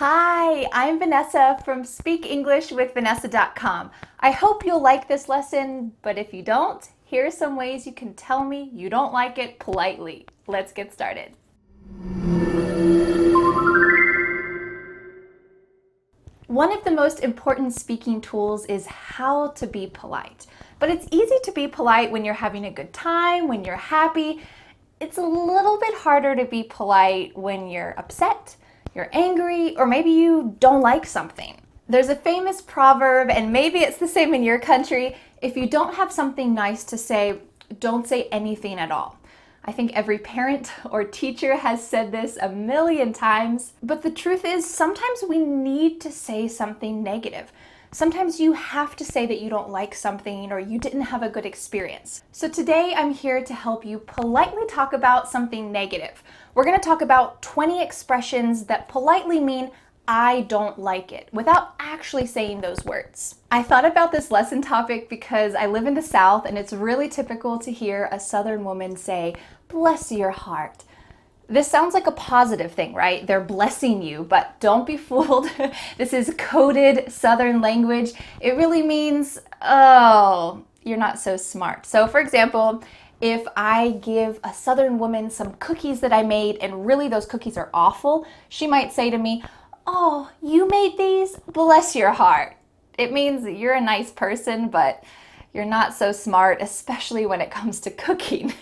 Hi, I'm Vanessa from speakenglishwithvanessa.com. I hope you'll like this lesson, but if you don't, here are some ways you can tell me you don't like it politely. Let's get started. One of the most important speaking tools is how to be polite. But it's easy to be polite when you're having a good time, when you're happy. It's a little bit harder to be polite when you're upset, you're angry, or maybe you don't like something. There's a famous proverb, and maybe it's the same in your country: if you don't have something nice to say, don't say anything at all. I think every parent or teacher has said this a million times, but the truth is sometimes we need to say something negative. Sometimes you have to say that you don't like something or you didn't have a good experience. So today I'm here to help you politely talk about something negative. We're going to talk about 20 expressions that politely mean I don't like it, without actually saying those words. I thought about this lesson topic because I live in the South and it's really typical to hear a Southern woman say, "Bless your heart." This sounds like a positive thing, right? They're blessing you, but don't be fooled. This is coded Southern language. It really means, oh, you're not so smart. So for example, if I give a Southern woman some cookies that I made and really those cookies are awful, she might say to me, "Oh, you made these? Bless your heart." It means you're a nice person, but you're not so smart, especially when it comes to cooking.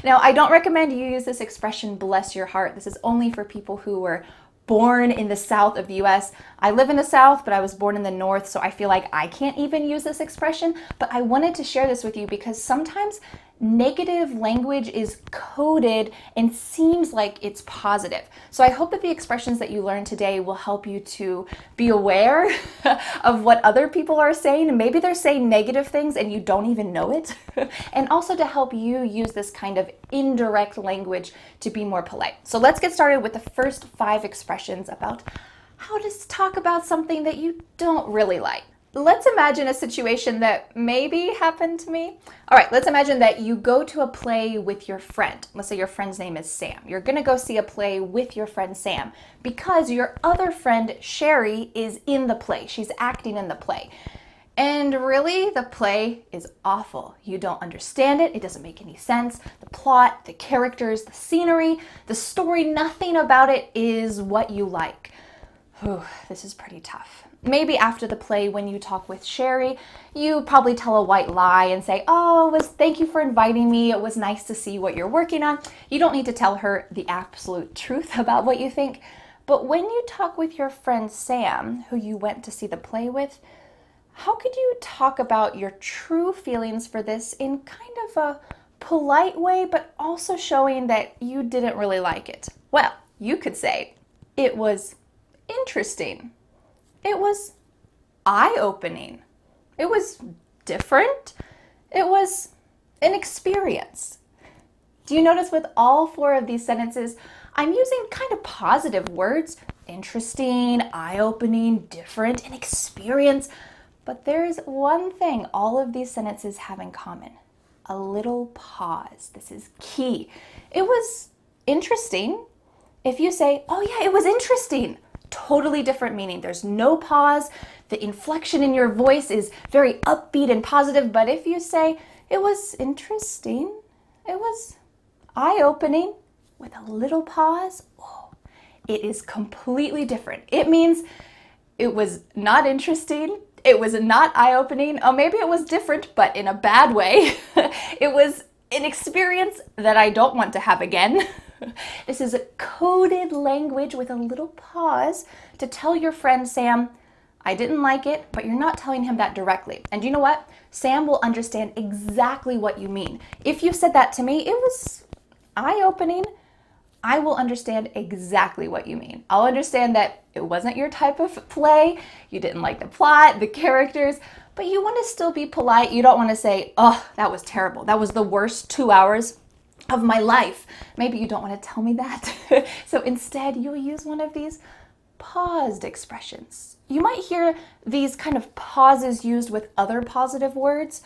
Now, I don't recommend you use this expression, bless your heart. This is only for people who were born in the South of the US. I live in the South, but I was born in the North, so I feel like I can't even use this expression. But I wanted to share this with you because sometimes negative language is coded and seems like it's positive. So I hope that the expressions that you learn today will help you to be aware of what other people are saying. And maybe they're saying negative things and you don't even know it. And also to help you use this kind of indirect language to be more polite. So let's get started with the first 5 expressions about how to talk about something that you don't really like. Let's imagine a situation that maybe happened to me. All right, let's imagine that you go to a play with your friend. Let's say your friend's name is Sam. You're gonna go see a play with your friend Sam because your other friend Sherry is in the play. She's acting in the play. And really, the play is awful. You don't understand it. It doesn't make any sense. The plot, the characters, the scenery, the story, nothing about it is what you like. Whew, this is pretty tough. Maybe after the play, when you talk with Sherry, you probably tell a white lie and say, "Oh, thank you for inviting me. It was nice to see what you're working on." You don't need to tell her the absolute truth about what you think. But when you talk with your friend Sam, who you went to see the play with, how could you talk about your true feelings for this in kind of a polite way, but also showing that you didn't really like it? Well, you could say, "It was interesting. It was eye-opening. It was different. It was an experience." Do you notice with all 4 of these sentences, I'm using kind of positive words: interesting, eye-opening, different, an experience. But there's one thing all of these sentences have in common: a little pause. This is key. It was interesting. If you say, "Oh yeah, it was interesting," totally different meaning. There's no pause. The inflection in your voice is very upbeat and positive. But if you say, "It was interesting," "it was eye-opening," with a little pause, oh, it is completely different. It means it was not interesting. It was not eye-opening. Or maybe it was different, but in a bad way. It was an experience that I don't want to have again. This is a coded language with a little pause to tell your friend Sam, "I didn't like it," but you're not telling him that directly. And you know what? Sam will understand exactly what you mean. If you said that to me, "It was eye-opening," I will understand exactly what you mean. I'll understand that it wasn't your type of play, you didn't like the plot, the characters, but you want to still be polite. You don't want to say, "Oh, that was terrible. That was the worst 2 hours of my life." Maybe you don't want to tell me that. So instead, you'll use one of these paused expressions. You might hear these kind of pauses used with other positive words,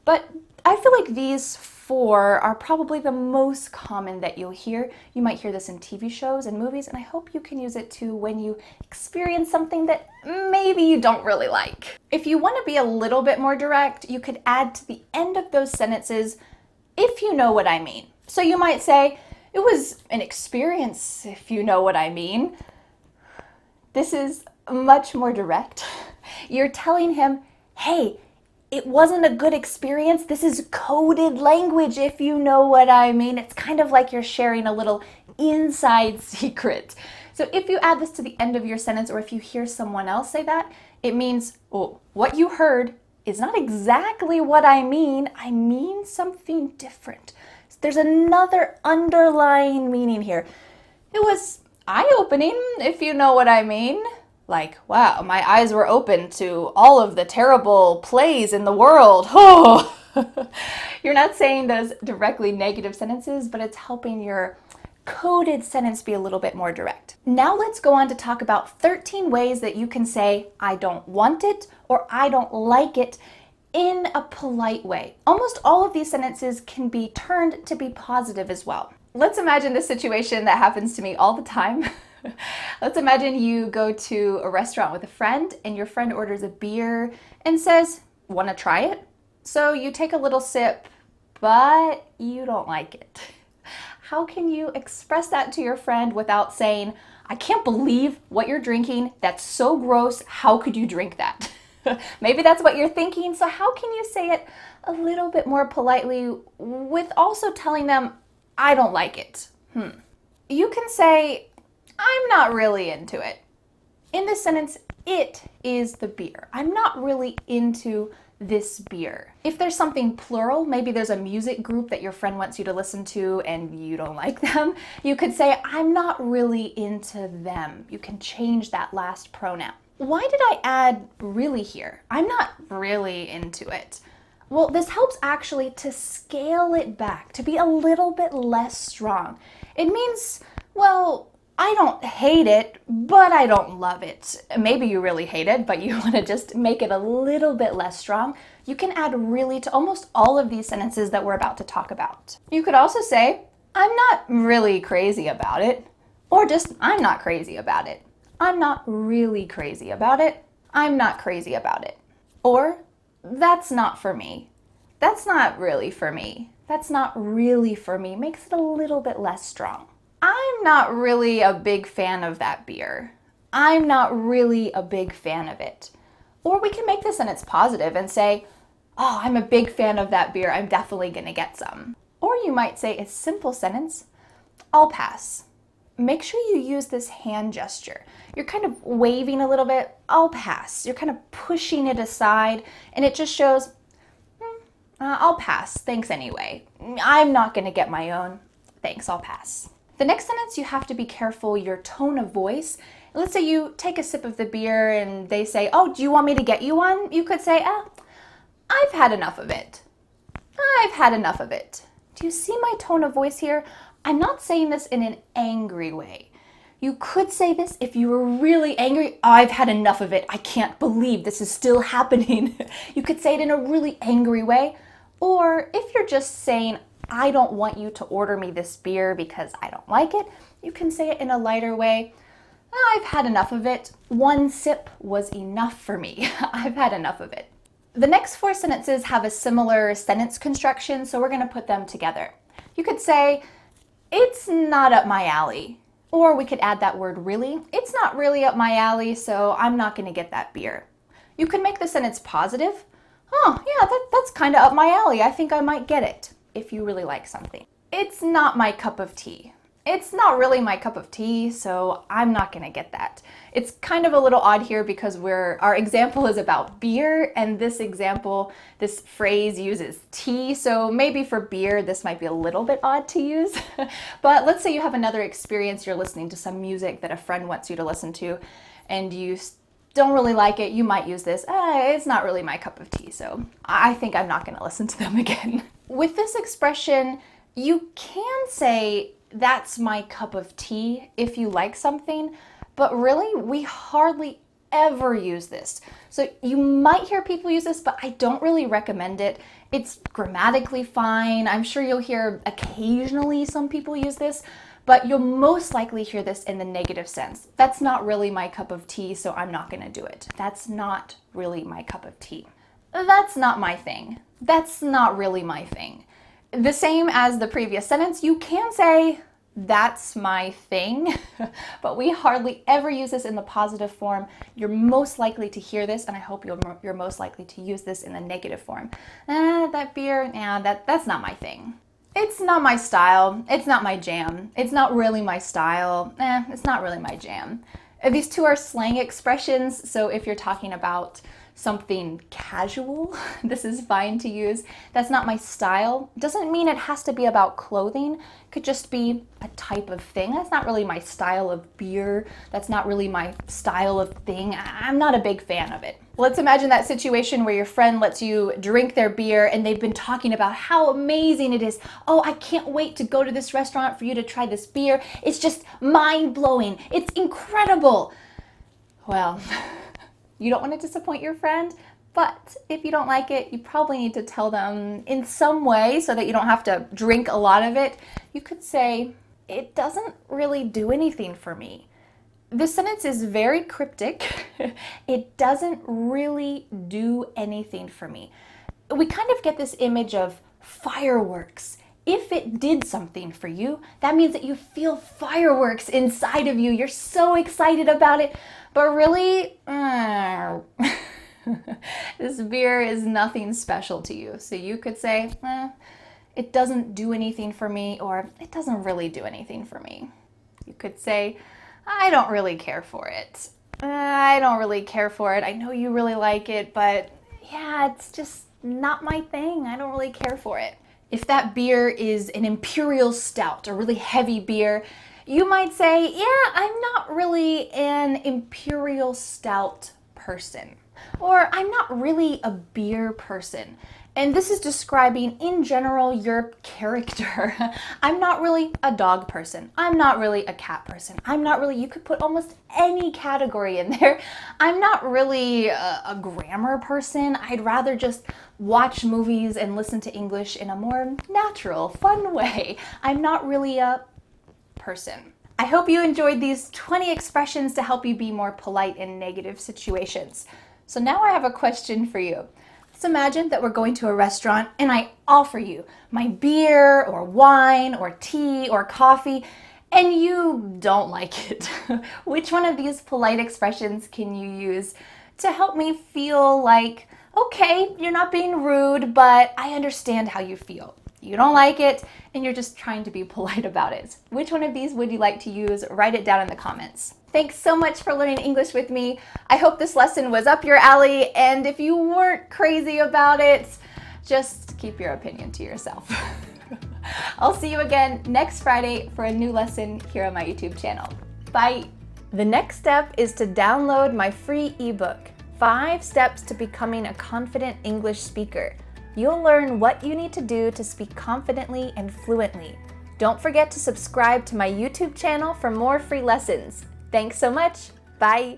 but I feel like these four are probably the most common that you'll hear. You might hear this in TV shows and movies, and I hope you can use it too when you experience something that maybe you don't really like. If you want to be a little bit more direct, you could add to the end of those sentences, if you know what I mean. So you might say, it was an experience, if you know what I mean. This is much more direct. You're telling him, hey, it wasn't a good experience. This is coded language, if you know what I mean. It's kind of like you're sharing a little inside secret. So if you add this to the end of your sentence, or if you hear someone else say that, it means, oh, what you heard is not exactly what I mean. I mean something different. So there's another underlying meaning here. It was eye-opening, if you know what I mean. Like, wow, my eyes were open to all of the terrible plays in the world. Oh, you're not saying those directly negative sentences, but it's helping your coded sentence be a little bit more direct. Now let's go on to talk about 13 ways that you can say, I don't want it, or I don't like it, in a polite way. Almost all of these sentences can be turned to be positive as well. Let's imagine this situation that happens to me all the time. Let's imagine you go to a restaurant with a friend and your friend orders a beer and says, want to try it? So you take a little sip, but you don't like it. How can you express that to your friend without saying, I can't believe what you're drinking. That's so gross. How could you drink that? Maybe that's what you're thinking. So how can you say it a little bit more politely with also telling them, I don't like it? You can say, I'm not really into it. In this sentence, it is the beer. I'm not really into this beer. If there's something plural, maybe there's a music group that your friend wants you to listen to and you don't like them, you could say, I'm not really into them. You can change that last pronoun. Why did I add really here? I'm not really into it. Well, this helps actually to scale it back, to be a little bit less strong. It means, well, I don't hate it, but I don't love it. Maybe you really hate it, but you want to just make it a little bit less strong. You can add really to almost all of these sentences that we're about to talk about. You could also say, I'm not really crazy about it, or just, I'm not crazy about it. I'm not really crazy about it. I'm not crazy about it. Or, that's not for me. That's not really for me. That's not really for me. Makes it a little bit less strong. I'm not really a big fan of that beer. I'm not really a big fan of it. Or we can make the sentence positive and say, oh, I'm a big fan of that beer. I'm definitely gonna get some. Or you might say a simple sentence, I'll pass. Make sure you use this hand gesture. You're kind of waving a little bit, I'll pass. You're kind of pushing it aside, and it just shows, I'll pass, thanks anyway. I'm not gonna get my own, thanks, I'll pass. The next sentence, you have to be careful your tone of voice. Let's say you take a sip of the beer and they say, oh, do you want me to get you one? You could say, I've had enough of it. I've had enough of it. Do you see my tone of voice here? I'm not saying this in an angry way. You could say this if you were really angry. I've had enough of it. I can't believe this is still happening. You could say it in a really angry way. Or if you're just saying, I don't want you to order me this beer because I don't like it, you can say it in a lighter way. I've had enough of it. One sip was enough for me. I've had enough of it. The next four sentences have a similar sentence construction, so we're going to put them together. You could say, it's not up my alley. Or we could add that word really. It's not really up my alley, so I'm not going to get that beer. You could make the sentence positive. Oh, yeah, that's kind of up my alley. I think I might get it. If you really like something. It's not my cup of tea. It's not really my cup of tea, so I'm not gonna get that. It's kind of a little odd here because our example is about beer, and this phrase uses tea, so maybe for beer this might be a little bit odd to use. But let's say you have another experience, you're listening to some music that a friend wants you to listen to, and you don't really like it, you might use this, it's not really my cup of tea, so I think I'm not gonna listen to them again. With this expression, you can say, that's my cup of tea if you like something, but really, we hardly ever use this. So you might hear people use this, but I don't really recommend it. It's grammatically fine. I'm sure you'll hear occasionally some people use this, but you'll most likely hear this in the negative sense. That's not really my cup of tea, so I'm not gonna do it. That's not really my cup of tea. That's not my thing. That's not really my thing. The same as the previous sentence, you can say, that's my thing, but we hardly ever use this in the positive form. You're most likely to hear this, and I hope you're most likely to use this in the negative form. That beer, that's not my thing. It's not my style. It's not my jam. It's not really my style. It's not really my jam. These two are slang expressions, so if you're talking about something casual, this is fine to use. That's not my style. Doesn't mean it has to be about clothing. It could just be a type of thing. That's not really my style of beer. That's not really my style of thing. I'm not a big fan of it. Let's imagine that situation where your friend lets you drink their beer and they've been talking about how amazing it is. Oh, I can't wait to go to this restaurant for you to try this beer. It's just mind-blowing. It's incredible. Well, you don't want to disappoint your friend, but if you don't like it, you probably need to tell them in some way so that you don't have to drink a lot of it. You could say, it doesn't really do anything for me. This sentence is very cryptic. It doesn't really do anything for me. We kind of get this image of fireworks. If it did something for you, that means that you feel fireworks inside of you. You're so excited about it. But really, this beer is nothing special to you. So you could say, it doesn't do anything for me, or it doesn't really do anything for me. You could say, I don't really care for it. I don't really care for it. I know you really like it, but yeah, it's just not my thing. I don't really care for it. If that beer is an imperial stout, a really heavy beer, you might say, yeah, I'm not really an imperial stout person. Or I'm not really a beer person. And this is describing, in general, your character. I'm not really a dog person. I'm not really a cat person. I'm not really, you could put almost any category in there. I'm not really a grammar person. I'd rather just watch movies and listen to English in a more natural, fun way. I'm not really a person. I hope you enjoyed these 20 expressions to help you be more polite in negative situations. So now I have a question for you. Let's imagine that we're going to a restaurant and I offer you my beer or wine or tea or coffee and you don't like it. Which one of these polite expressions can you use to help me feel like, okay, you're not being rude, but I understand how you feel. You don't like it and you're just trying to be polite about it. Which one of these would you like to use? Write it down in the comments. Thanks so much for learning English with me. I hope this lesson was up your alley, and if you weren't crazy about it, just keep your opinion to yourself. I'll see you again next Friday for a new lesson here on my YouTube channel. Bye! The next step is to download my free ebook, 5 Steps to Becoming a Confident English Speaker. You'll learn what you need to do to speak confidently and fluently. Don't forget to subscribe to my YouTube channel for more free lessons. Thanks so much. Bye.